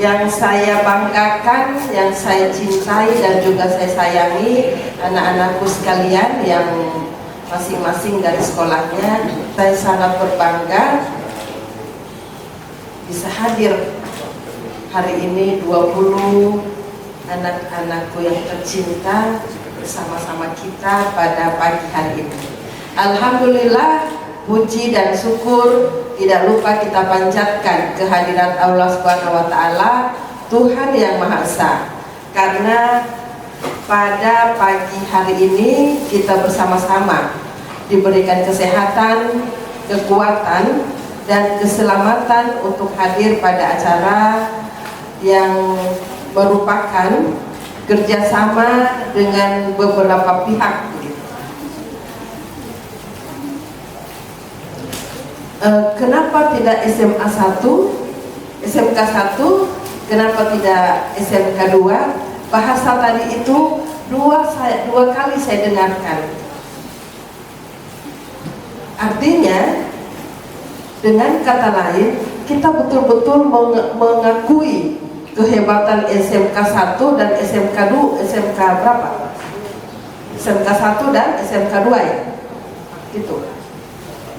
Yang saya banggakan, yang saya cintai dan juga saya sayangi anak-anakku sekalian yang masing-masing dari sekolahnya, saya sangat berbangga bisa hadir hari ini 20 anak-anakku yang tercinta bersama-sama kita pada pagi hari ini. Alhamdulillah, puji dan syukur tidak lupa kita panjatkan kehadirat Allah Subhanahu wa Ta'ala, Tuhan yang Maha Esa, karena pada pagi hari ini kita bersama-sama diberikan kesehatan, kekuatan, dan keselamatan untuk hadir pada acara yang merupakan kerjasama dengan beberapa pihak. Kenapa tidak SMA 1, SMK 1, kenapa tidak SMK 2? Bahasa tadi itu dua kali saya dengarkan. Artinya, dengan kata lain, kita betul-betul mengakui kehebatan SMK 1 dan SMK 2, SMK berapa? SMK 1 dan SMK 2 ya? Gitu.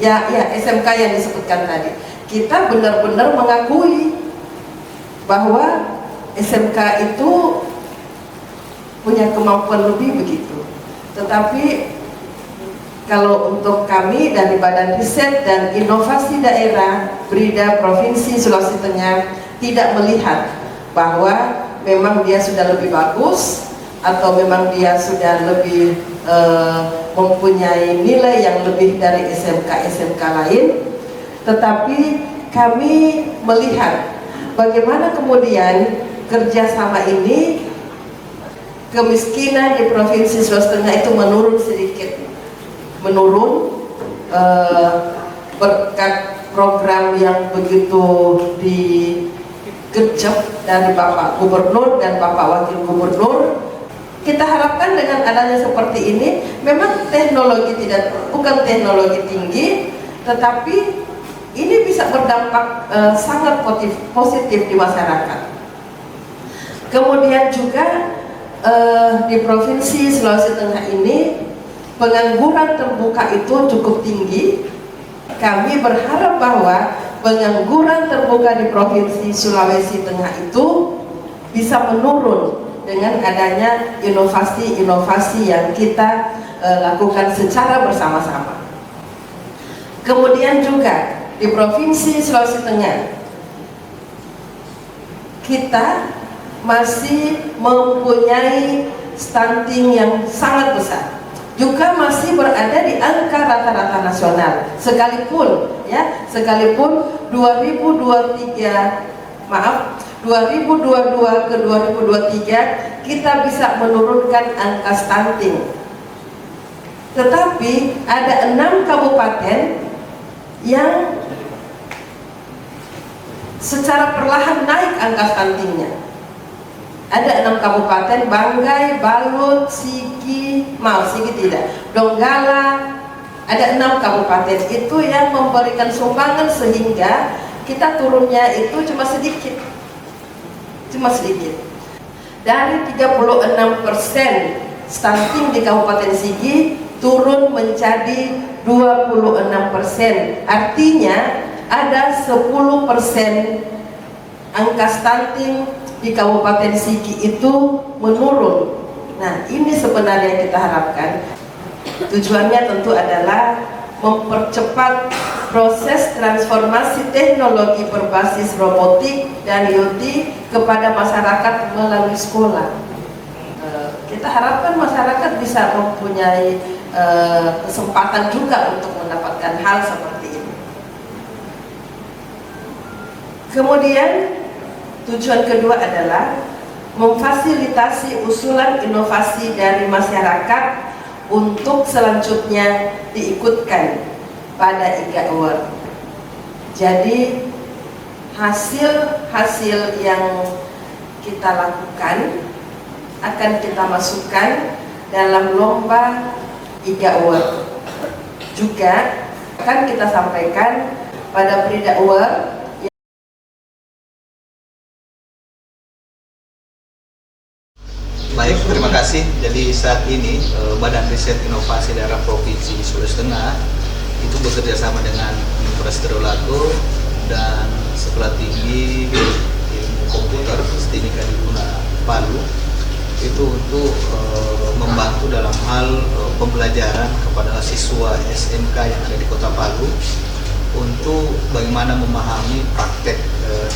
Ya, SMK yang disebutkan tadi. Kita benar-benar mengakui bahwa SMK itu punya kemampuan lebih begitu. Tetapi kalau untuk kami dari Badan Riset dan Inovasi Daerah BRIDA Provinsi Sulawesi Tengah tidak melihat bahwa memang dia sudah lebih bagus atau memang dia sudah lebih mempunyai nilai yang lebih dari SMK-SMK lain, tetapi kami melihat bagaimana kemudian kerjasama ini, kemiskinan di Provinsi Sulawesi Tengah itu menurun sedikit, berkat program yang begitu digercep dari Bapak Gubernur dan Bapak Wakil Gubernur. Kita harapkan dengan adanya seperti ini, memang teknologi bukan teknologi tinggi, tetapi ini bisa berdampak sangat positif di masyarakat. Kemudian juga di Provinsi Sulawesi Tengah ini pengangguran terbuka itu cukup tinggi. Kami berharap bahwa pengangguran terbuka di Provinsi Sulawesi Tengah itu bisa menurun dengan adanya inovasi-inovasi yang kita lakukan secara bersama-sama. Kemudian juga di Provinsi Sulawesi Tengah kita masih mempunyai stunting yang sangat besar, juga masih berada di angka rata-rata nasional, sekalipun 2022 ke 2023 kita bisa menurunkan angka stunting, tetapi ada 6 kabupaten yang secara perlahan naik angka stuntingnya. Ada 6 kabupaten: Banggai, Balut, Sigi tidak, Donggala. Ada 6 kabupaten itu yang memberikan sumbangan sehingga kita turunnya itu cuma sedikit. Dari 36% stunting di Kabupaten Sigi turun menjadi 26%. Artinya ada 10% angka stunting di Kabupaten Sigi itu menurun. Nah, ini sebenarnya kita harapkan. Tujuannya tentu adalah mempercepat proses transformasi teknologi berbasis robotik dan IoT kepada masyarakat melalui sekolah. Kita harapkan masyarakat bisa mempunyai kesempatan juga untuk mendapatkan hal seperti ini. Kemudian tujuan kedua adalah memfasilitasi usulan inovasi dari masyarakat untuk selanjutnya diikutkan pada IGA Award. Jadi hasil-hasil yang kita lakukan akan kita masukkan dalam lomba IGA Award. Juga akan kita sampaikan pada BRIDA Award kasih. Jadi saat ini Badan Riset Inovasi Daerah Provinsi Sulawesi Tengah itu bekerja sama dengan Universitas Tridolago dan Sekolah Tinggi Ilmu Komputer Teknik Adiguna Palu itu untuk membantu dalam hal pembelajaran kepada siswa SMK yang ada di Kota Palu untuk bagaimana memahami praktek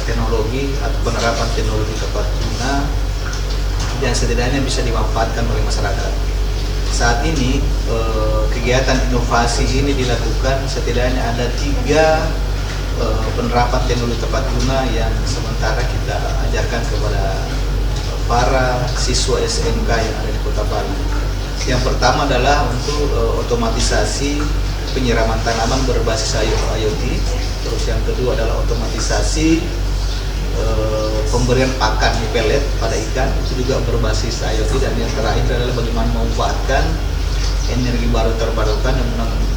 teknologi atau penerapan teknologi tepat guna yang setidaknya bisa dimanfaatkan oleh masyarakat. Saat ini kegiatan inovasi ini dilakukan, setidaknya ada 3 penerapan teknologi tepat guna yang sementara kita ajarkan kepada para siswa SMK yang ada di Kota Palu. Yang pertama adalah untuk otomatisasi penyiraman tanaman berbasis IoT. Terus yang kedua adalah otomatisasi pemberian pakan pelet pada ikan, itu juga berbasis IoT. Dan yang terakhir adalah bagaimana memanfaatkan energi baru terbarukan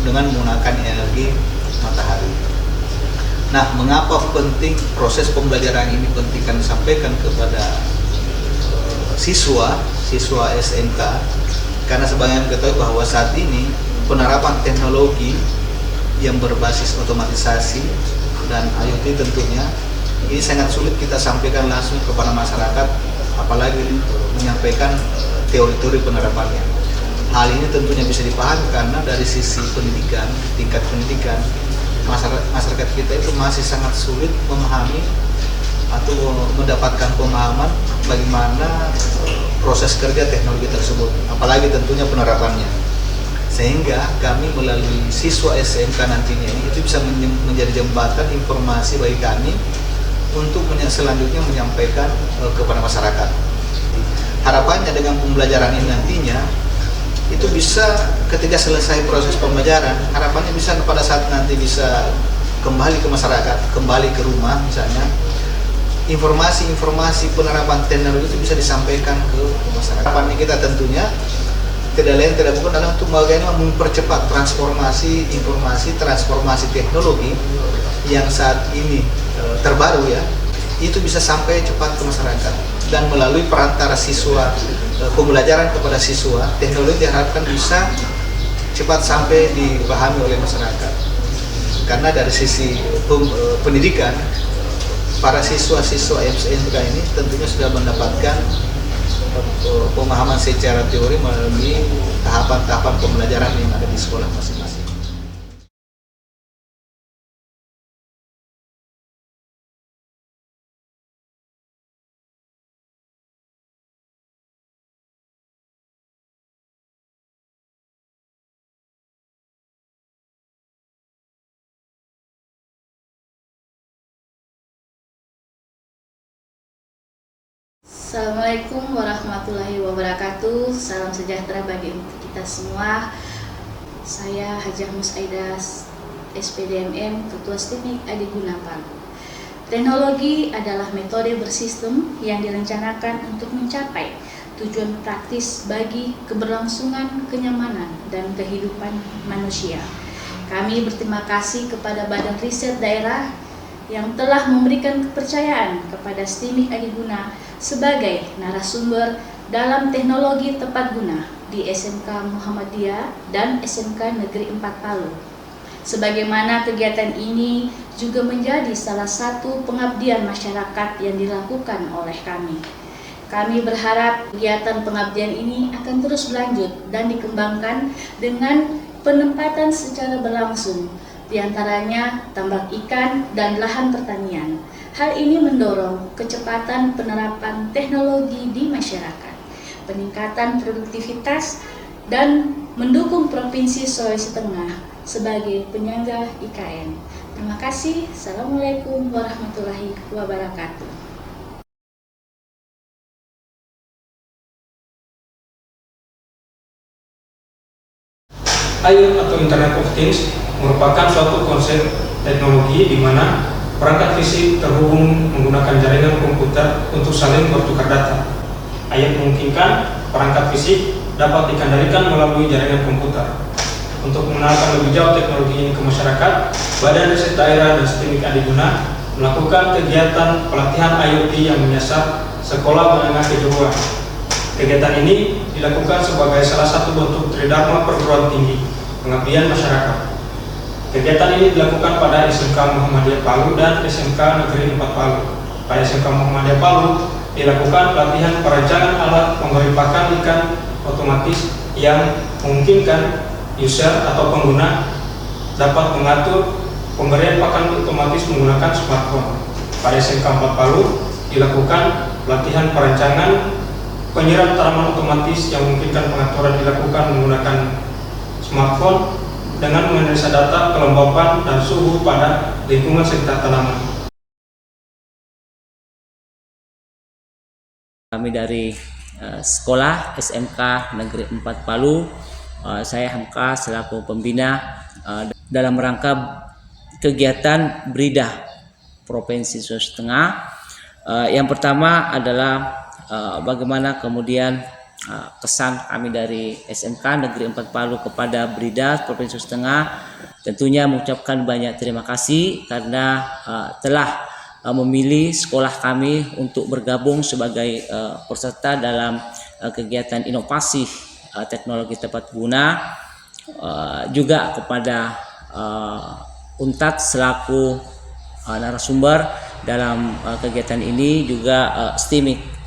dengan menggunakan energi matahari. Nah, mengapa penting proses pembelajaran ini penting kami sampaikan kepada siswa SMK? Karena sebagian ketahui bahwa saat ini penerapan teknologi yang berbasis otomatisasi dan IoT tentunya ini sangat sulit kita sampaikan langsung kepada masyarakat, apalagi menyampaikan teori-teori penerapannya. Hal ini tentunya bisa dipahami karena dari sisi pendidikan, tingkat pendidikan, masyarakat kita itu masih sangat sulit memahami atau mendapatkan pemahaman bagaimana proses kerja teknologi tersebut, apalagi tentunya penerapannya. Sehingga kami melalui siswa SMK nantinya ini itu bisa menjadi jembatan informasi bagi kami untuk selanjutnya menyampaikan kepada masyarakat. Harapannya dengan pembelajaran ini nantinya itu bisa ketika selesai proses pembelajaran, harapannya bisa pada saat nanti bisa kembali ke masyarakat, kembali ke rumah misalnya, informasi-informasi penerapan teknologi itu bisa disampaikan ke masyarakat. Harapannya kita tentunya tidak lain tidak bukan adalah untuk bagaimana mempercepat transformasi informasi, transformasi teknologi yang saat ini terbaru ya, itu bisa sampai cepat ke masyarakat. Dan melalui perantara siswa, pembelajaran kepada siswa, teknologi diharapkan bisa cepat sampai dipahami oleh masyarakat. Karena dari sisi pendidikan, para siswa-siswa SMK ini tentunya sudah mendapatkan pemahaman secara teori melalui tahapan-tahapan pembelajaran yang ada di sekolah masing-masing. Assalamualaikum warahmatullahi wabarakatuh. Salam sejahtera bagi kita semua. Saya Hajah Musaidah, SPDMM, Ketua STIMIK Adiguna Palu. Teknologi adalah metode bersistem yang direncanakan untuk mencapai tujuan praktis bagi keberlangsungan, kenyamanan, dan kehidupan manusia. Kami berterima kasih kepada Badan Riset Daerah yang telah memberikan kepercayaan kepada STIMIK Adiguna sebagai narasumber dalam teknologi tepat guna di SMK Muhammadiyah dan SMK Negeri 4 Palu. Sebagaimana kegiatan ini juga menjadi salah satu pengabdian masyarakat yang dilakukan oleh kami. Kami berharap kegiatan pengabdian ini akan terus berlanjut dan dikembangkan dengan penempatan secara berlangsung, di antaranya tambak ikan dan lahan pertanian. Hal ini mendorong kecepatan penerapan teknologi di masyarakat, peningkatan produktivitas, dan mendukung Provinsi Sulawesi Tengah sebagai penyangga IKN. Terima kasih. Assalamualaikum warahmatullahi wabarakatuh. IoT atau Internet of Things merupakan suatu konsep teknologi di mana perangkat fisik terhubung menggunakan jaringan komputer untuk saling bertukar data. IoT memungkinkan perangkat fisik dapat dikendalikan melalui jaringan komputer. Untuk mengenalkan lebih jauh teknologi ini ke masyarakat, Badan Riset Daerah dan STIMIK Adiguna melakukan kegiatan pelatihan IoT yang menyasar sekolah menengah kejuruan. Kegiatan ini dilakukan sebagai salah satu bentuk tridharma perguruan tinggi, pengabdian masyarakat. Kegiatan ini dilakukan pada SMK Muhammadiyah Palu dan SMK Negeri 4 Palu. Pada SMK Muhammadiyah Palu dilakukan pelatihan perancangan alat pemberi pakan ikan otomatis yang memungkinkan user atau pengguna dapat mengatur pemberian pakan otomatis menggunakan smartphone. Pada SMK 4 Palu dilakukan pelatihan perancangan penyiram tanaman otomatis yang memungkinkan pengaturan dilakukan menggunakan smartphone dengan menganalisa data kelembapan dan suhu pada lingkungan sekitar tanaman. Kami dari sekolah SMK Negeri 4 Palu, saya Hamka selaku pembina dalam rangka kegiatan BRIDA Provinsi Sulawesi Tengah. Yang pertama adalah bagaimana kemudian kesan kami dari SMK Negeri 4 Palu kepada BRIDA Provinsi Sulawesi Tengah. Tentunya mengucapkan banyak terima kasih karena telah memilih sekolah kami untuk bergabung sebagai peserta dalam kegiatan inovasi teknologi tepat guna. Juga kepada UNTAD selaku narasumber dalam kegiatan ini, juga STIMIK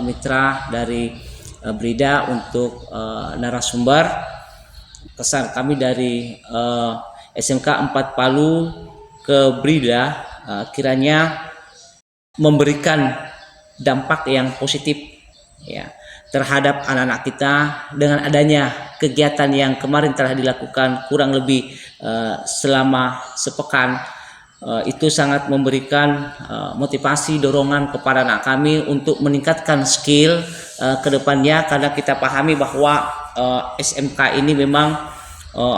mitra dari BRIDA untuk narasumber. Kesan kami dari SMK 4 Palu ke BRIDA kiranya memberikan dampak yang positif ya terhadap anak-anak kita dengan adanya kegiatan yang kemarin telah dilakukan kurang lebih selama sepekan. Itu sangat memberikan motivasi, dorongan kepada anak kami untuk meningkatkan skill ke depannya, karena kita pahami bahwa SMK ini memang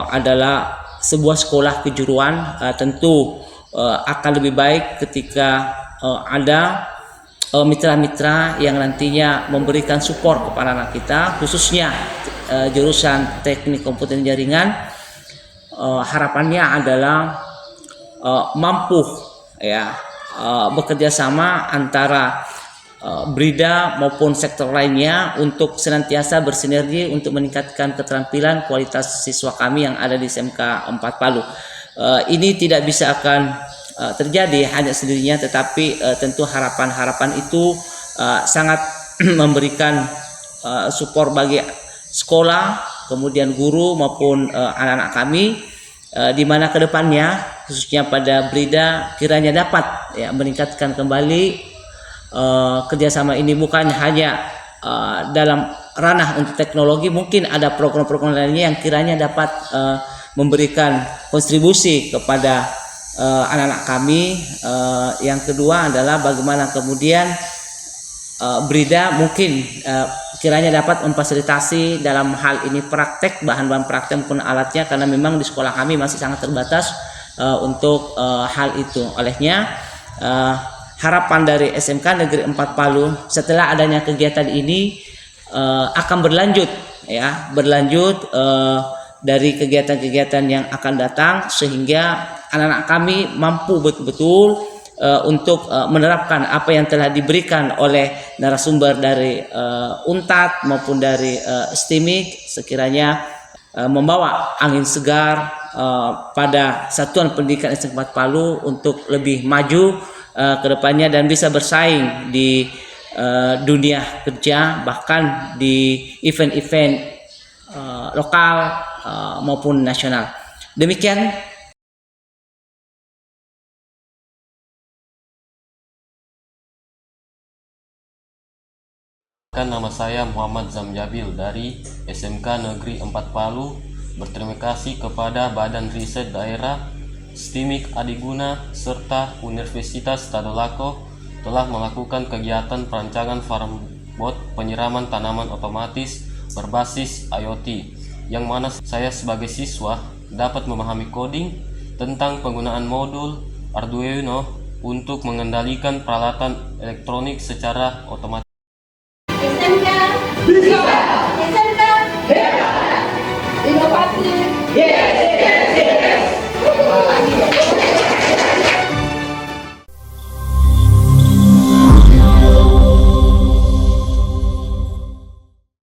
adalah sebuah sekolah kejuruan. Tentu akan lebih baik ketika ada mitra-mitra yang nantinya memberikan support kepada anak kita, khususnya jurusan teknik komputer jaringan. Harapannya adalah mampu ya bekerja sama antara BRIDA maupun sektor lainnya untuk senantiasa bersinergi untuk meningkatkan keterampilan kualitas siswa kami yang ada di SMK 4 Palu. Ini tidak bisa akan terjadi hanya sendirinya, tetapi tentu harapan-harapan itu sangat memberikan support bagi sekolah, kemudian guru maupun anak-anak kami, di mana kedepannya khususnya pada BRIDA kiranya dapat ya meningkatkan kembali kerjasama ini, bukan hanya dalam ranah untuk teknologi, mungkin ada program-program lainnya yang kiranya dapat memberikan kontribusi kepada anak-anak kami. Yang kedua adalah bagaimana kemudian BRIDA mungkin kiranya dapat memfasilitasi dalam hal ini praktek, bahan-bahan praktek maupun alatnya, karena memang di sekolah kami masih sangat terbatas untuk hal itu. Olehnya harapan dari SMK Negeri 4 Palu setelah adanya kegiatan ini akan berlanjut dari kegiatan-kegiatan yang akan datang, sehingga anak-anak kami mampu betul-betul untuk menerapkan apa yang telah diberikan oleh narasumber dari UNTAD maupun dari STIMIK, sekiranya membawa angin segar pada Satuan Pendidikan SMK 4 Palu untuk lebih maju ke depannya dan bisa bersaing di dunia kerja, bahkan di event-event lokal maupun nasional. Demikian. Nama saya Muhammad Zamjabil dari SMK Negeri 4 Palu. Berterima kasih kepada Badan Riset Daerah, STIMIK Adiguna, serta Universitas Tadulako telah melakukan kegiatan perancangan farmbot penyiraman tanaman otomatis berbasis IoT, yang mana saya sebagai siswa dapat memahami coding tentang penggunaan modul Arduino untuk mengendalikan peralatan elektronik secara otomatis. SMK bisa, SMK hebat, inovasi, yes.